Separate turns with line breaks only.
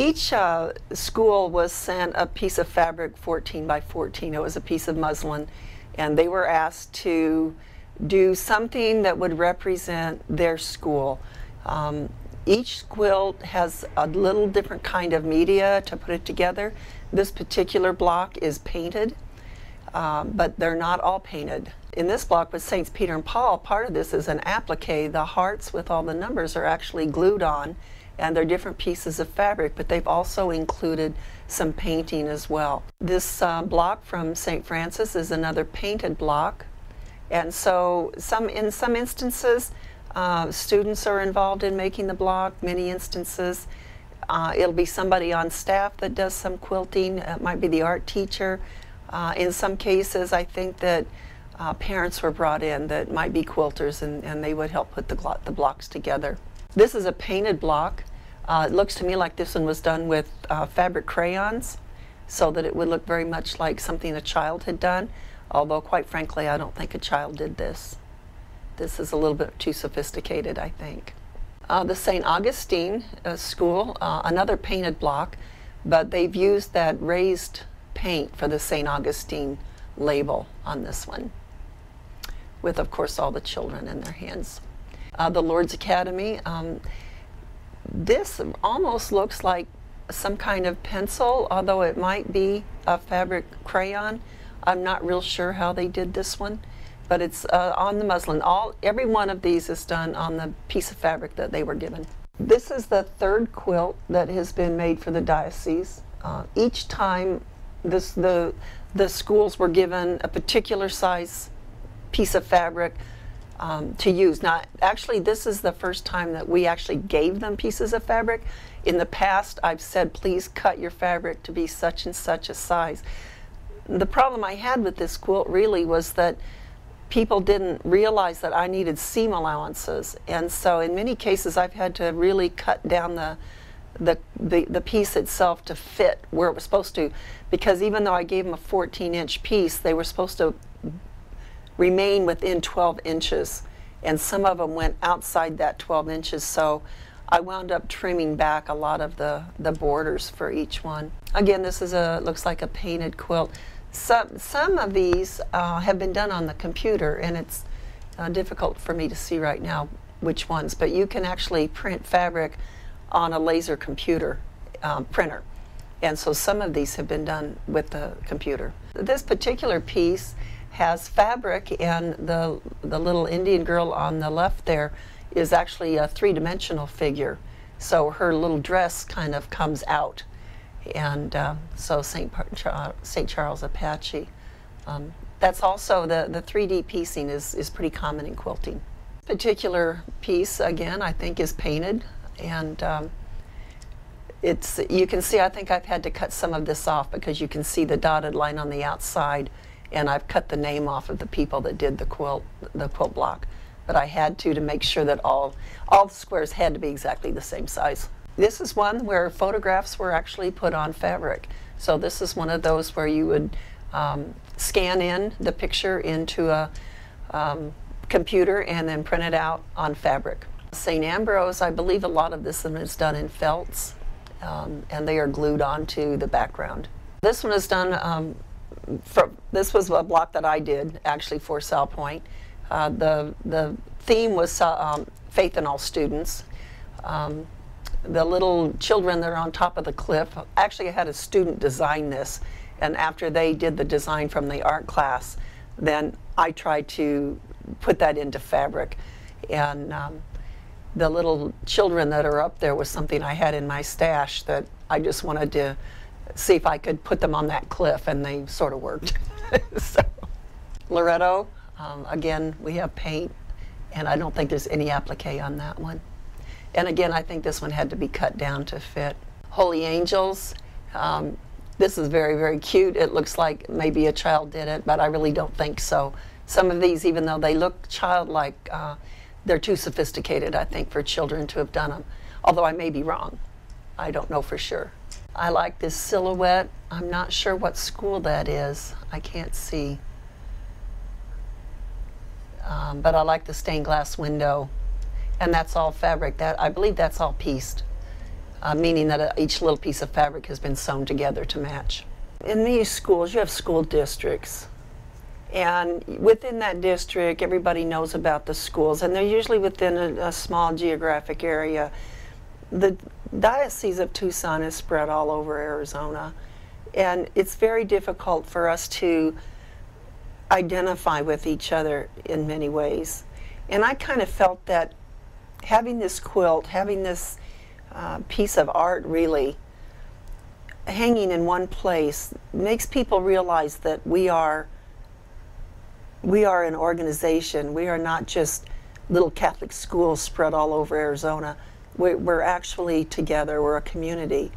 Each school was sent a piece of fabric 14 by 14. It was a piece of muslin, and they were asked to do something that would represent their school. Each quilt has a little different kind of media to put it together. This particular block is painted, but they're not all painted. In this block with Saints Peter and Paul, part of this is an applique. The hearts with all the numbers are actually glued on, and they're different pieces of fabric, but they've also included some painting as well. This block from St. Francis is another painted block, and so in some instances students are involved in making the block. Many instances it'll be somebody on staff that does some quilting. It might be the art teacher. In some cases, I think that parents were brought in that might be quilters, and they would help put the blocks together. This is a painted block. It looks to me like this one was done with fabric crayons, so that it would look very much like something a child had done, although quite frankly I don't think a child did this. This is a little bit too sophisticated, I think. The St. Augustine school, another painted block, but they've used that raised paint for the St. Augustine label on this one, with of course all the children in their hands. The Lord's Academy, this almost looks like some kind of pencil, although it might be a fabric crayon. I'm not real sure how they did this one, but it's on the muslin. Every one of these is done on the piece of fabric that they were given. This is the third quilt that has been made for the diocese. Each time the schools were given a particular size piece of fabric to use. Now, actually, this is the first time that we actually gave them pieces of fabric. In the past, I've said, please cut your fabric to be such and such a size. The problem I had with this quilt really was that people didn't realize that I needed seam allowances, and so in many cases I've had to really cut down the piece itself to fit where it was supposed to, because even though I gave them a 14-inch piece, they were supposed to remain within 12 inches, and some of them went outside that 12 inches, so I wound up trimming back a lot of the borders for each one. Again, this is looks like a painted quilt. Some of these have been done on the computer, and it's difficult for me to see right now which ones, but you can actually print fabric on a laser computer printer, and so some of these have been done with the computer. This particular piece has fabric, and the little Indian girl on the left there is actually a three-dimensional figure, so her little dress kind of comes out, and so St. Charles Apache. That's also the 3D piecing is pretty common in quilting. This particular piece, again, I think is painted, and you can see, I think I've had to cut some of this off because you can see the dotted line on the outside, and I've cut the name off of the people that did the quilt block. But I had to make sure that all the squares had to be exactly the same size. This is one where photographs were actually put on fabric. So this is one of those where you would scan in the picture into a computer and then print it out on fabric. St. Ambrose, I believe a lot of this is done in felts, and they are glued onto the background. This one is done, this was a block that I did actually for Sal Point. The theme was faith in all students. The little children that are on top of the cliff, actually I had a student design this, and after they did the design from the art class, then I tried to put that into fabric, and the little children that are up there was something I had in my stash that I just wanted to see if I could put them on that cliff, and they sort of worked. So, Loretto, again, we have paint, and I don't think there's any applique on that one. And again, I think this one had to be cut down to fit. Holy Angels, this is very, very cute. It looks like maybe a child did it, but I really don't think so. Some of these, even though they look childlike, they're too sophisticated, I think, for children to have done them. Although I may be wrong. I don't know for sure. I like this silhouette. I'm not sure what school that is. I can't see. But I like the stained glass window, and that's all fabric. I believe that's all pieced. meaning that each little piece of fabric has been sewn together to match. In these schools, you have school districts. And within that district, everybody knows about the schools, and they're usually within a small geographic area. The Diocese of Tucson is spread all over Arizona, and it's very difficult for us to identify with each other in many ways. And I kind of felt that having this quilt, having this piece of art really hanging in one place, makes people realize that we are an organization. We are not just little Catholic schools spread all over Arizona. We're actually together. We're a community.